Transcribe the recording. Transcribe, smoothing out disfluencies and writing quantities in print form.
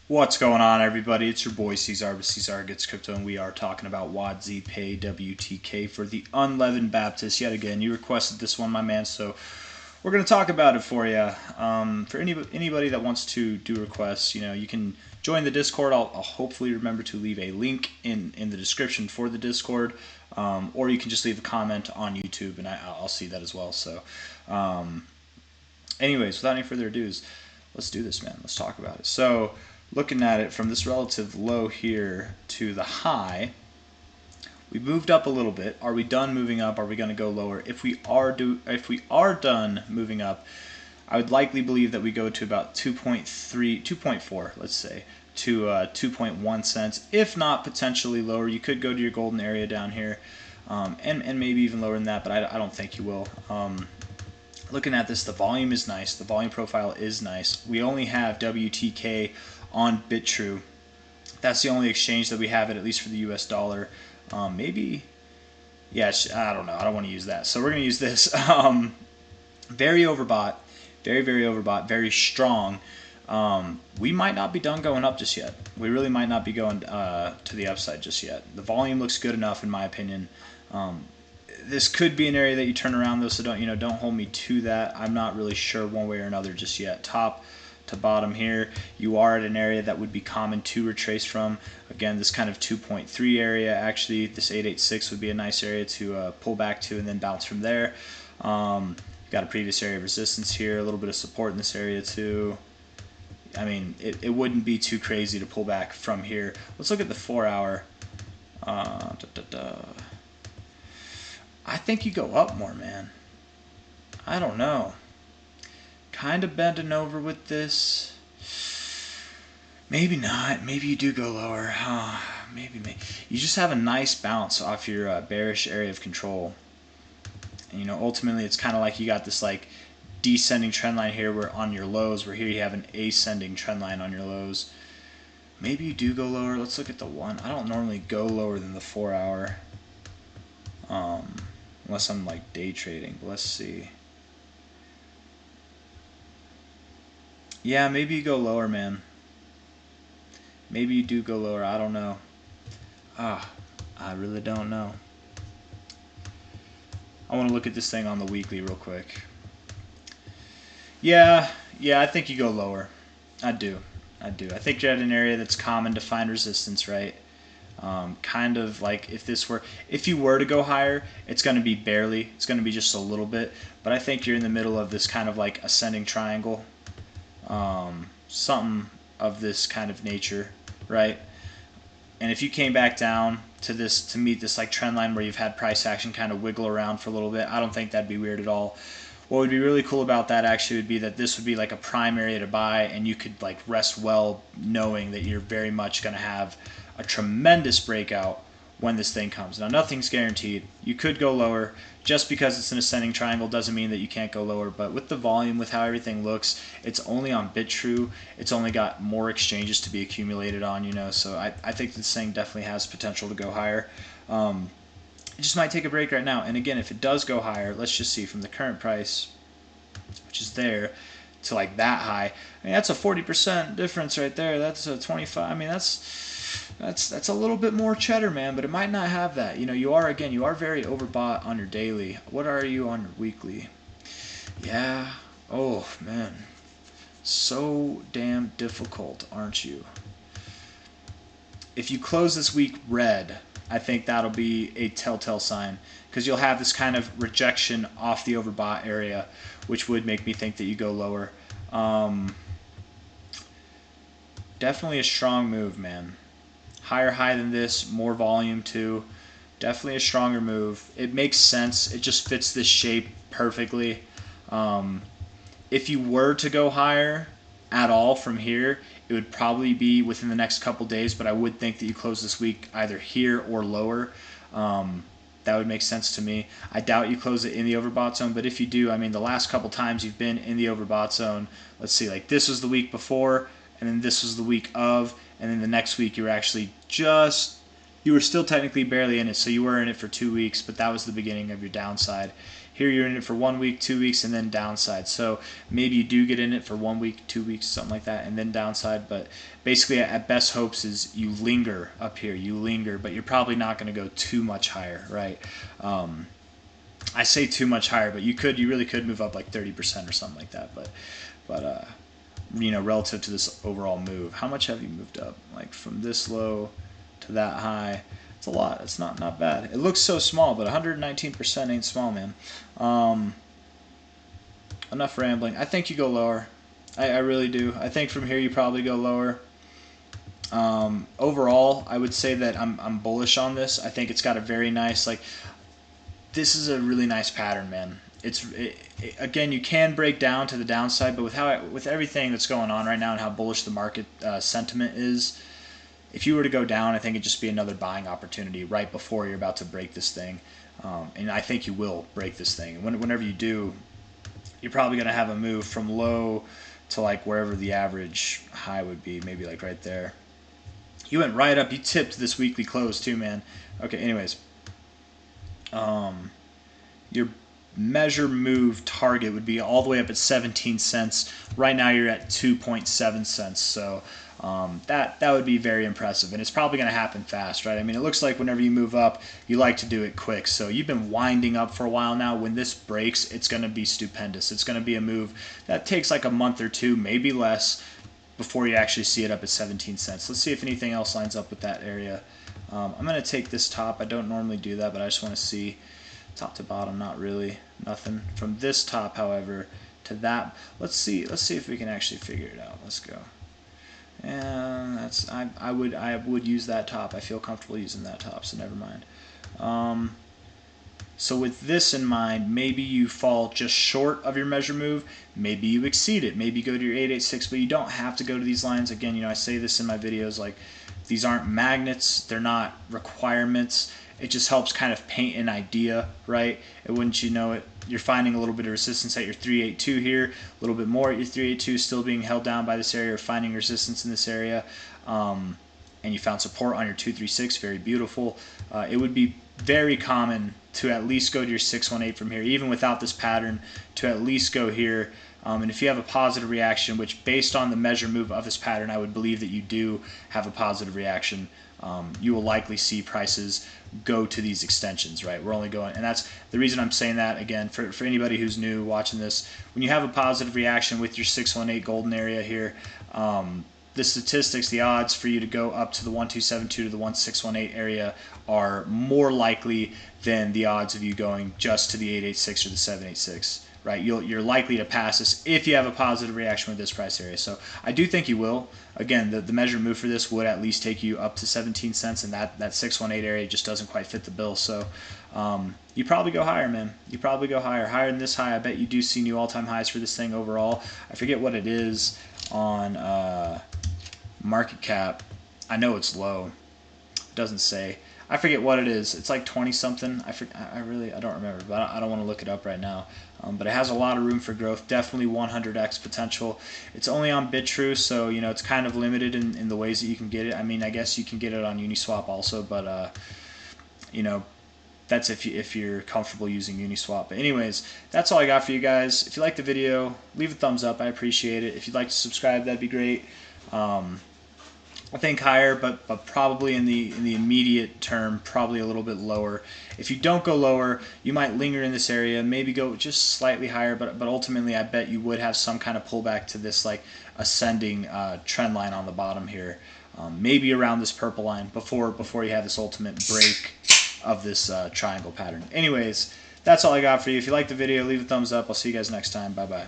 What's going on, everybody? It's your boy C-Zar with C-Zar Gets Crypto, and we are talking about WadZPay WTK for the Unleavened Baptist. Yet again, you requested this one, my man, so we're going to talk about it for you. For anybody that wants to do requests, you can join the Discord. I'll hopefully remember to leave a link in the description for the Discord, or you can just leave a comment on YouTube, and I'll see that as well. So, anyways, without any further ado, let's do this, man. Let's talk about it. So, looking at it from this relative low here to the high, we moved up a little bit. Are we done moving up? Are we going to go lower? If we are done moving up, I would likely believe that we go to about 2.4, let's say, to 2.1 cents. If not, potentially lower. You could go to your golden area down here, and maybe even lower than that, but I don't think you will. Looking at this, the volume is nice. The volume profile is nice. We only have WTK on BitTrue. That's the only exchange that we have it, at least for the US dollar. Maybe, yeah, I don't know. I don't want to use that. So we're going to use this. Very overbought. Very, very overbought. Very strong. We might not be done going up just yet. We really might not be going to the upside just yet. The volume looks good enough, in my opinion. This could be an area that you turn around, though, so don't hold me to that. I'm not really sure one way or another just yet. Top to bottom here, you are at an area that would be common to retrace from. Again, this kind of 2.3 area, actually, this 886 would be a nice area to pull back to and then bounce from there. Got a previous area of resistance here, a little bit of support in this area too. I mean, it wouldn't be too crazy to pull back from here. Let's look at the 4 hour. I think you go up more, man. I don't know. Kind of bending over with this. Maybe not. Maybe you do go lower. Maybe. You just have a nice bounce off your bearish area of control. And, ultimately, it's kind of like you got this like descending trend line here where on your lows, where here you have an ascending trend line on your lows. Maybe you do go lower. Let's look at the 1. I don't normally go lower than the 4 hour. Unless I'm like day trading. But let's see. Yeah, maybe you go lower, man. Maybe you do go lower. I don't know. I really don't know. I want to look at this thing on the weekly real quick. Yeah, I think you go lower. I do. I think you're at an area that's common to find resistance, right? Kind of like if you were to go higher, it's going to be barely. It's going to be just a little bit. But I think you're in the middle of this kind of like ascending triangle. Something of this kind of nature, right? And if you came back down to this to meet this like trend line where you've had price action kind of wiggle around for a little bit, I don't think that'd be weird at all. What would be really cool about that actually would be that this would be like a prime area to buy, and you could like rest well knowing that you're very much going to have a tremendous breakout when this thing comes. Now, nothing's guaranteed. You could go lower. Just because it's an ascending triangle doesn't mean that you can't go lower. But with the volume, with how everything looks, it's only on BitTrue. It's only got more exchanges to be accumulated on, So I think this thing definitely has potential to go higher. It just might take a break right now. And again, if it does go higher, let's just see from the current price, which is there, to like that high. I mean, that's a 40% difference right there. That's a 25. I mean, that's a little bit more cheddar, man, but it might not have that. You are very overbought on your daily. What are you on your weekly? Yeah. Oh, man. So damn difficult, aren't you? If you close this week red, I think that'll be a telltale sign, because you'll have this kind of rejection off the overbought area, which would make me think that you go lower. Definitely a strong move, man. Higher high than this, more volume too. Definitely a stronger move. It makes sense. It just fits this shape perfectly. If you were to go higher at all from here, it would probably be within the next couple days, but I would think that you close this week either here or lower. That would make sense to me. I doubt you close it in the overbought zone, but if you do, I mean, the last couple times you've been in the overbought zone, let's see, like this was the week before, and then this was the week of, and then the next week you were actually you were still technically barely in it, so you were in it for 2 weeks, but that was the beginning of your downside. Here you're in it for 1 week, 2 weeks, and then downside. So maybe you do get in it for 1 week, 2 weeks, something like that, and then downside. But basically, at best hopes is you linger up here. You linger, but you're probably not going to go too much higher, right? I say too much higher, but you really could move up like 30% or something like that. But you know, relative to this overall move, how much have you moved up? Like from this low to that high, it's a lot. It's not bad. It looks so small, but 119% ain't small, man. Enough rambling. I think you go lower. I really do. I think from here you probably go lower. Overall, I would say that I'm bullish on this. I think it's got a very nice, like, this is a really nice pattern, man. Again, you can break down to the downside, but with everything that's going on right now and how bullish the market sentiment is, if you were to go down, I think it'd just be another buying opportunity right before you're about to break this thing. And I think you will break this thing. Whenever you do, you're probably going to have a move from low to like wherever the average high would be, maybe like right there. You went right up. You tipped this weekly close too, man. Okay, anyways. Your measure move target would be all the way up at 17 cents. Right now you're at 2.7 cents. So that would be very impressive, and it's probably going to happen fast, right? I mean, it looks like whenever you move up, you like to do it quick. So you've been winding up for a while now. When this breaks, it's going to be stupendous. It's going to be a move that takes like a month or two, maybe less, before you actually see it up at 17 cents. Let's see if anything else lines up with that area. I'm going to take this top. I don't normally do that, but I just want to see top to bottom. Not really. Nothing. From this top, however, to that. Let's see if we can actually figure it out. Let's go. And that's I would use that top. I feel comfortable using that top, so never mind. So with this in mind, maybe you fall just short of your measure move. Maybe you exceed it. Maybe you go to your 886, but you don't have to go to these lines. Again, you know, I say this in my videos, like, these aren't magnets. They're not requirements. It just helps kind of paint an idea, right? And wouldn't you know it, you're finding a little bit of resistance at your 382 here, a little bit more at your 382, still being held down by this area, or finding resistance in this area. And you found support on your 236, very beautiful. It would be very common to at least go to your 618 from here, even without this pattern, to at least go here. And if you have a positive reaction, which based on the measure move of this pattern, I would believe that you do have a positive reaction, you will likely see prices go to these extensions, right? We're only going, and that's the reason I'm saying that, again, for anybody who's new watching this, when you have a positive reaction with your 618 golden area here, the statistics, the odds for you to go up to the 1272 to the 1618 area are more likely than the odds of you going just to the 886 or the 786, right? You're likely to pass this if you have a positive reaction with this price area. So I do think you will. Again, the measure move for this would at least take you up to 17 cents, and that 618 area just doesn't quite fit the bill. So you probably go higher, man. You probably go higher than this high. I bet you do see new all-time highs for this thing overall. I forget what it is on market cap. I know it's low. It doesn't say. I forget what it is. It's like 20 something. I don't remember, but I don't want to look it up right now. But it has a lot of room for growth. Definitely 100x potential. It's only on BitTrue, so you know it's kind of limited in the ways that you can get it. I mean, I guess you can get it on Uniswap also, but you know, that's if you're comfortable using Uniswap. But anyways, that's all I got for you guys. If you like the video, leave a thumbs up. I appreciate it. If you'd like to subscribe, that'd be great. I think higher, but probably in the immediate term, probably a little bit lower. If you don't go lower, you might linger in this area, maybe go just slightly higher, but ultimately I bet you would have some kind of pullback to this like ascending trend line on the bottom here, maybe around this purple line before you have this ultimate break of this triangle pattern. Anyways, that's all I got for you. If you like the video, leave a thumbs up. I'll see you guys next time. Bye-bye.